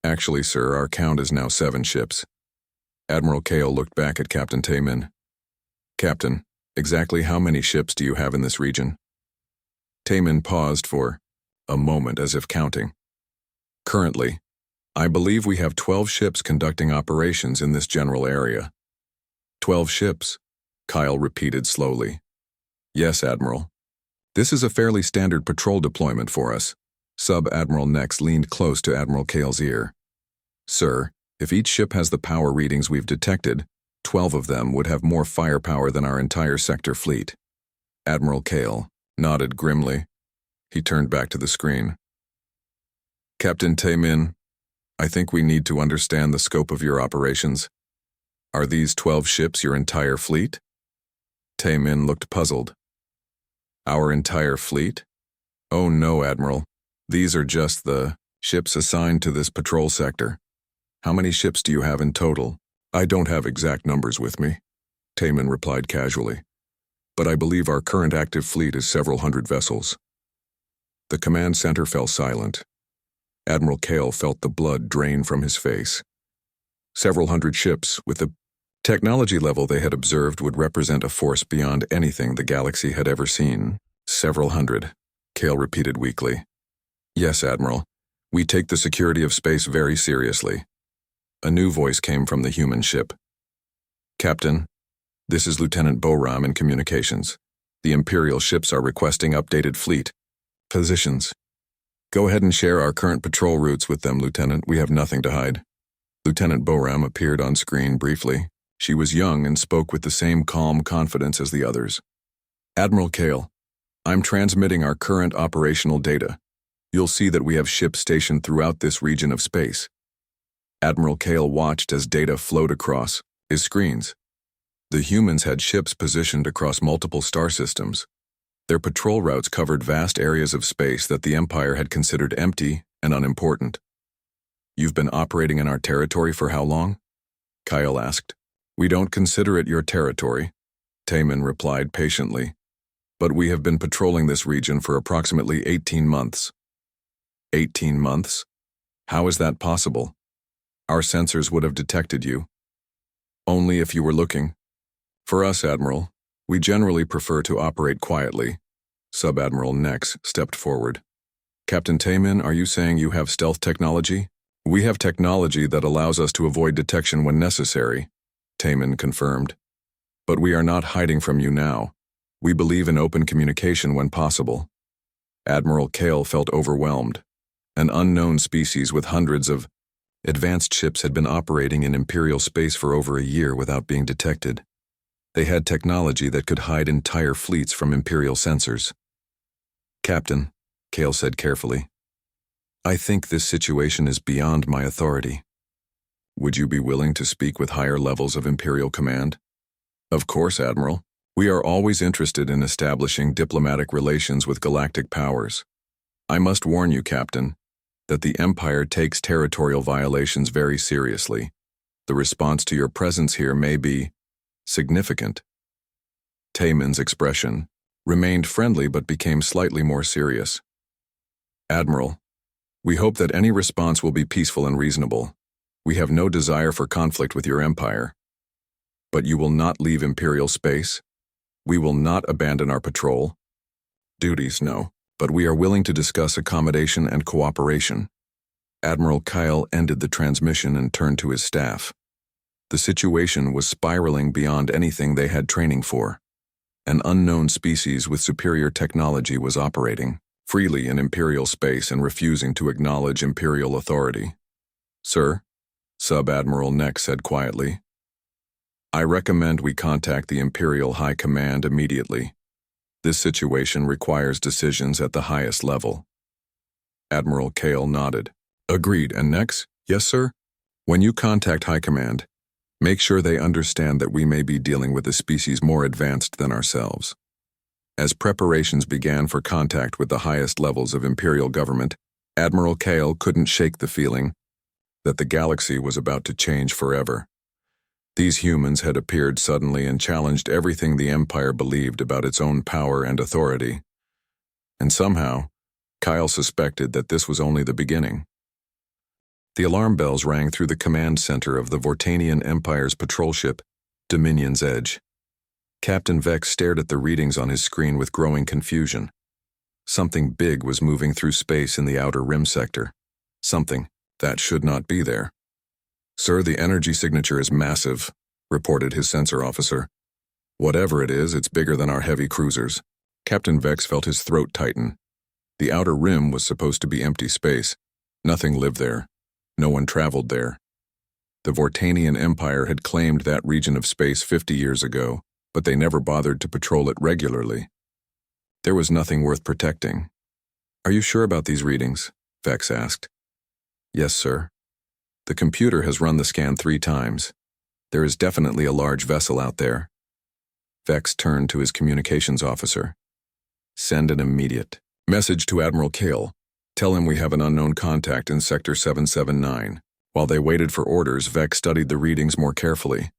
"Actually, sir, our count is now 7 ships." Admiral Kale looked back at Captain Tayman. "Captain, exactly how many ships do you have in this region?" Tayman paused for a moment as if counting. "Currently, I believe we have 12 ships conducting operations in this general area." 12 ships, Kyle repeated slowly. "Yes, Admiral. This is a fairly standard patrol deployment for us." Sub-Admiral Nex leaned close to Admiral Kale's ear. "Sir, if each ship has the power readings we've detected, 12 of them would have more firepower than our entire sector fleet." Admiral Kale nodded grimly. He turned back to the screen. "Captain Taymin, I think we need to understand the scope of your operations. Are these 12 ships your entire fleet?" Taymin looked puzzled. "Our entire fleet? Oh no, Admiral. These are just the ships assigned to this patrol sector. How many ships do you have in total?" "I don't have exact numbers with me," Tayman replied casually. "But I believe our current active fleet is several hundred vessels." The command center fell silent. Admiral Kale felt the blood drain from his face. Several hundred ships, with the technology level they had observed, would represent a force beyond anything the galaxy had ever seen. Several hundred, Kale repeated weakly. Yes, Admiral. We take the security of space very seriously. A new voice came from the human ship. Captain, this is Lieutenant Boram in communications. The Imperial ships are requesting updated fleet positions. Go ahead and share our current patrol routes with them, Lieutenant. We have nothing to hide. Lieutenant Boram appeared on screen briefly. She was young and spoke with the same calm confidence as the others. Admiral Kale, I'm transmitting our current operational data. You'll see that we have ships stationed throughout this region of space. Admiral Kale watched as data flowed across his screens. The humans had ships positioned across multiple star systems. Their patrol routes covered vast areas of space that the Empire had considered empty and unimportant. You've been operating in our territory for how long? Kyle asked. We don't consider it your territory, Taman replied patiently. But we have been patrolling this region for approximately 18 months. 18 months? How is that possible? Our sensors would have detected you. Only if you were looking. For us, Admiral, we generally prefer to operate quietly. Sub-Admiral Nex stepped forward. Captain Taman, are you saying you have stealth technology? We have technology that allows us to avoid detection when necessary, Taman confirmed. But we are not hiding from you now. We believe in open communication when possible. Admiral Kale felt overwhelmed. An unknown species with hundreds of advanced ships had been operating in Imperial space for over a year without being detected. They had technology that could hide entire fleets from Imperial sensors. Captain, Kale said carefully, I think this situation is beyond my authority. Would you be willing to speak with higher levels of Imperial command? Of course, Admiral. We are always interested in establishing diplomatic relations with galactic powers. I must warn you, Captain, that the Empire takes territorial violations very seriously. The response to your presence here may be significant. Taman's expression remained friendly but became slightly more serious. Admiral, we hope that any response will be peaceful and reasonable. We have no desire for conflict with your Empire. But you will not leave Imperial space? We will not abandon our patrol? Duties, no, but we are willing to discuss accommodation and cooperation. Admiral Kyle ended the transmission and turned to his staff. The situation was spiraling beyond anything they had training for. An unknown species with superior technology was operating freely in Imperial space and refusing to acknowledge Imperial authority. Sir, Sub-Admiral Nex said quietly, I recommend we contact the Imperial High Command immediately. This situation requires decisions at the highest level. Admiral Kale nodded. Agreed, and Nex? Yes, sir? When you contact High Command, make sure they understand that we may be dealing with a species more advanced than ourselves. As preparations began for contact with the highest levels of Imperial government, Admiral Kale couldn't shake the feeling that the galaxy was about to change forever. These humans had appeared suddenly and challenged everything the Empire believed about its own power and authority. And somehow, Kyle suspected that this was only the beginning. The alarm bells rang through the command center of the Vortanian Empire's patrol ship, Dominion's Edge. Captain Vex stared at the readings on his screen with growing confusion. Something big was moving through space in the outer rim sector. Something that should not be there. Sir, the energy signature is massive, reported his sensor officer. Whatever it is, it's bigger than our heavy cruisers. Captain Vex felt his throat tighten. The outer rim was supposed to be empty space. Nothing lived there. No one traveled there. The Vortanian Empire had claimed that region of space 50 years ago, but they never bothered to patrol it regularly. There was nothing worth protecting. Are you sure about these readings? Vex asked. Yes, sir. The computer has run the scan 3 times. There is definitely a large vessel out there. Vex turned to his communications officer. Send an immediate message to Admiral Kale. Tell him we have an unknown contact in Sector 779. While they waited for orders, Vex studied the readings more carefully.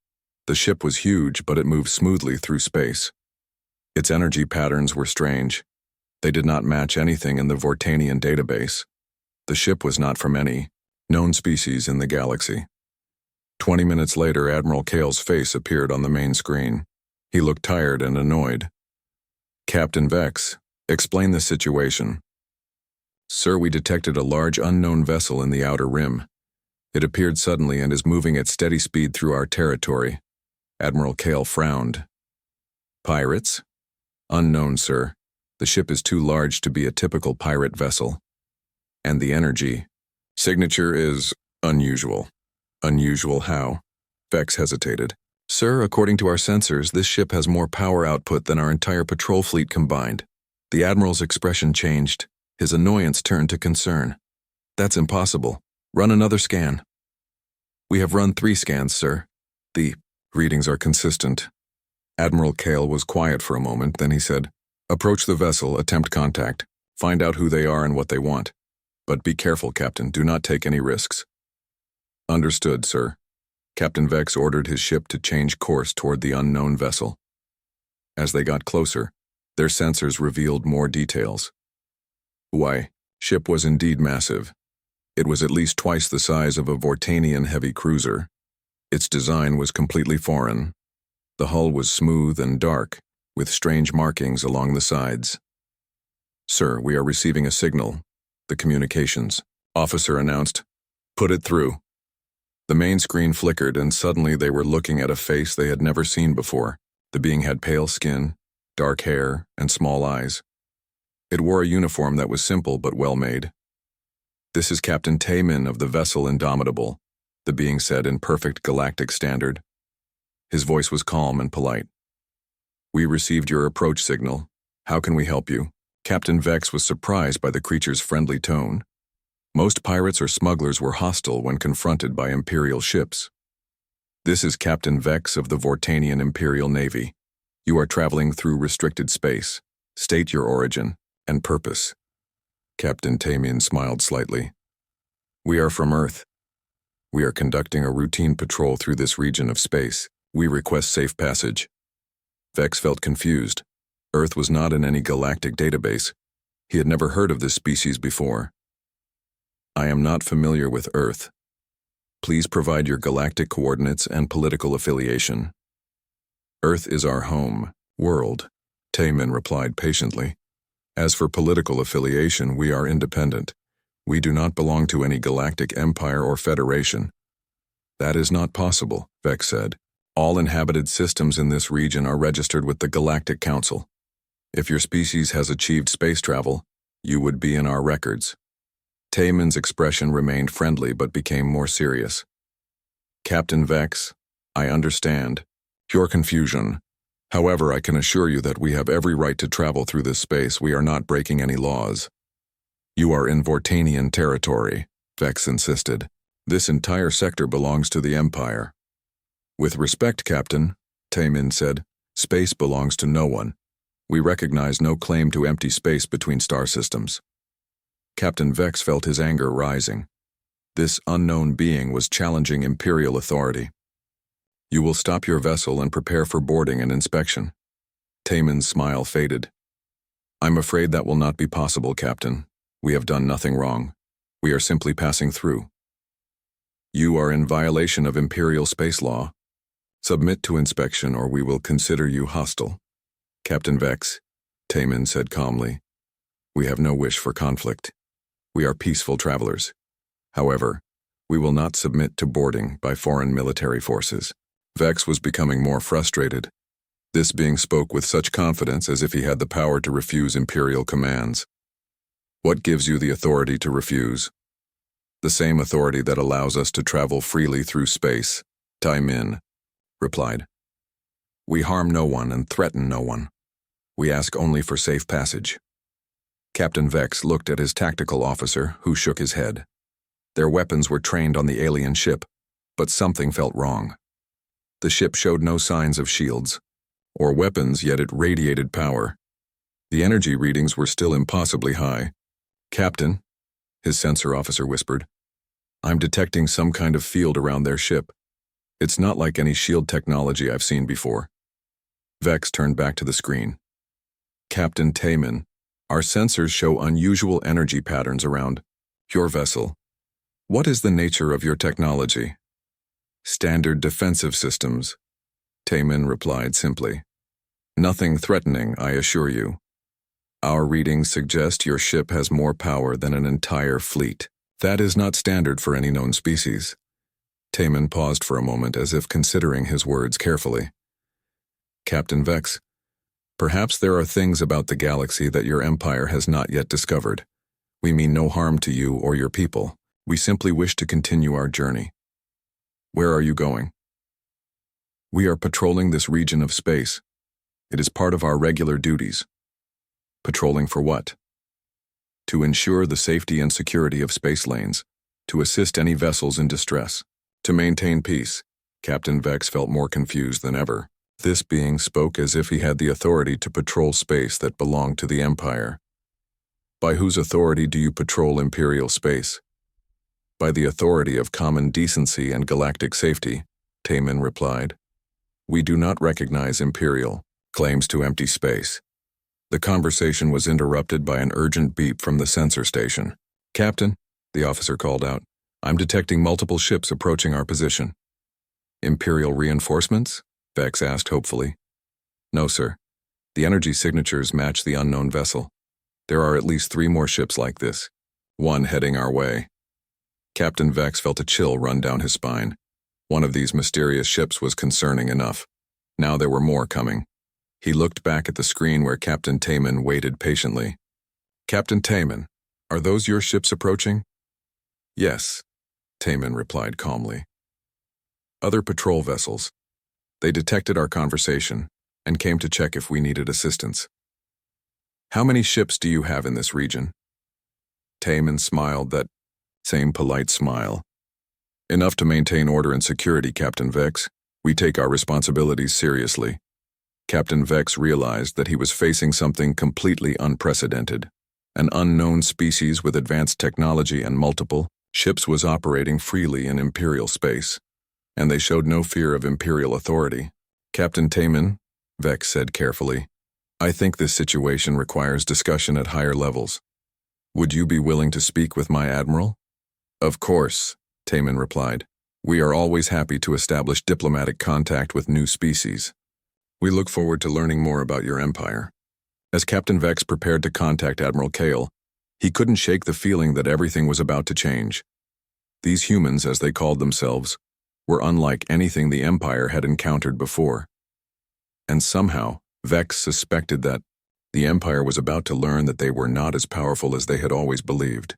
The ship was huge, but it moved smoothly through space. Its energy patterns were strange. They did not match anything in the Vortanian database. The ship was not from any known species in the galaxy. 20 minutes later, Admiral Kale's face appeared on the main screen. He looked tired and annoyed. "Captain Vex, explain the situation." "Sir, we detected a large unknown vessel in the outer rim. It appeared suddenly and is moving at steady speed through our territory." Admiral Kale frowned. "Pirates?" "Unknown, sir. The ship is too large to be a typical pirate vessel. And the energy signature is unusual." "Unusual how?" Vex hesitated. "Sir, according to our sensors, this ship has more power output than our entire patrol fleet combined." The Admiral's expression changed. His annoyance turned to concern. "That's impossible. Run another scan." "We have run 3 scans, sir. The readings are consistent." Admiral Kale was quiet for a moment, then he said, "Approach the vessel, attempt contact. Find out who they are and what they want. But be careful, Captain. Do not take any risks." "Understood, sir." Captain Vex ordered his ship to change course toward the unknown vessel. As they got closer, their sensors revealed more details. Why, ship was indeed massive. It was at least twice the size of a Vortanian heavy cruiser. Its design was completely foreign. The hull was smooth and dark, with strange markings along the sides. "Sir, we are receiving a signal," the communications officer announced. "Put it through." The main screen flickered, and suddenly they were looking at a face they had never seen before. The being had pale skin, dark hair, and small eyes. It wore a uniform that was simple but well-made. "This is Captain Taymin of the vessel Indomitable," the being said in perfect galactic standard. His voice was calm and polite. "We received your approach signal. How can we help you?" Captain Vex was surprised by the creature's friendly tone. Most pirates or smugglers were hostile when confronted by Imperial ships. "This is Captain Vex of the Vortanian Imperial Navy. You are traveling through restricted space. State your origin and purpose." Captain Taymin smiled slightly. "We are from Earth. We are conducting a routine patrol through this region of space. We request safe passage." Vex felt confused. Earth was not in any galactic database. He had never heard of this species before. "I am not familiar with Earth. Please provide your galactic coordinates and political affiliation." "Earth is our home world," Taymin replied patiently. "As for political affiliation, we are independent. We do not belong to any galactic empire or federation." "That is not possible," Vex said. "All inhabited systems in this region are registered with the Galactic Council. If your species has achieved space travel, you would be in our records." Taymin's expression remained friendly but became more serious. "Captain Vex, I understand your confusion. However, I can assure you that we have every right to travel through this space. We are not breaking any laws." "You are in Vortanian territory," Vex insisted. "This entire sector belongs to the Empire." "With respect, Captain," Taymin said, "space belongs to no one. We recognize no claim to empty space between star systems." Captain Vex felt his anger rising. This unknown being was challenging Imperial authority. "You will stop your vessel and prepare for boarding and inspection." Taymin's smile faded. "I'm afraid that will not be possible, Captain. We have done nothing wrong. We are simply passing through." "You are in violation of Imperial space law. Submit to inspection or we will consider you hostile." "Captain Vex," Taymin said calmly, "we have no wish for conflict. We are peaceful travelers. However, we will not submit to boarding by foreign military forces." Vex was becoming more frustrated. This being spoke with such confidence as if he had the power to refuse Imperial commands. "What gives you the authority to refuse?" "The same authority that allows us to travel freely through space," Taymin replied. "We harm no one and threaten no one. We ask only for safe passage." Captain Vex looked at his tactical officer, who shook his head. Their weapons were trained on the alien ship, but something felt wrong. The ship showed no signs of shields or weapons, yet it radiated power. The energy readings were still impossibly high. "Captain," his sensor officer whispered, "I'm detecting some kind of field around their ship. It's not like any shield technology I've seen before." Vex turned back to the screen. "Captain Taymin, our sensors show unusual energy patterns around Your vessel. What is the nature of your technology? Standard defensive systems. Taemin replied simply. Nothing threatening, I assure you. Our readings suggest your ship has more power than an entire fleet. That is not standard for any known species. Taemin paused for a moment as if considering his words carefully. Captain Vex, perhaps there are things about the galaxy that your empire has not yet discovered. We mean no harm to you or your people. We simply wish to continue our journey. Where are you going? We are patrolling this region of space. It is part of our regular duties. Patrolling for what? To ensure the safety and security of space lanes, to assist any vessels in distress, to maintain peace. Captain Vex felt more confused than ever. This being spoke as if he had the authority to patrol space that belonged to the Empire. By whose authority do you patrol Imperial space? By the authority of common decency and galactic safety, Taemin replied. We do not recognize Imperial claims to empty space. The conversation was interrupted by an urgent beep from the sensor station. Captain, the officer called out, I'm detecting multiple ships approaching our position. Imperial reinforcements? Vex asked hopefully. No, sir. The energy signatures match the unknown vessel. There are at least 3 more ships like this. One heading our way. Captain Vex felt a chill run down his spine. One of these mysterious ships was concerning enough. Now there were more coming. He looked back at the screen where Captain Taemin waited patiently. Captain Taemin, are those your ships approaching? Yes, Taemin replied calmly. Other patrol vessels. They detected our conversation and came to check if we needed assistance. How many ships do you have in this region? Taemin smiled that same polite smile. Enough to maintain order and security, Captain Vex. We take our responsibilities seriously. Captain Vex realized that he was facing something completely unprecedented. An unknown species with advanced technology and multiple ships was operating freely in Imperial space, and they showed no fear of Imperial authority. Captain Taemin, Vex said carefully, I think this situation requires discussion at higher levels. Would you be willing to speak with my admiral? Of course, Taemin replied. We are always happy to establish diplomatic contact with new species. We look forward to learning more about your empire. As Captain Vex prepared to contact Admiral Kale, he couldn't shake the feeling that everything was about to change. These humans, as they called themselves, were unlike anything the Empire had encountered before. And somehow, Vex suspected that the Empire was about to learn that they were not as powerful as they had always believed.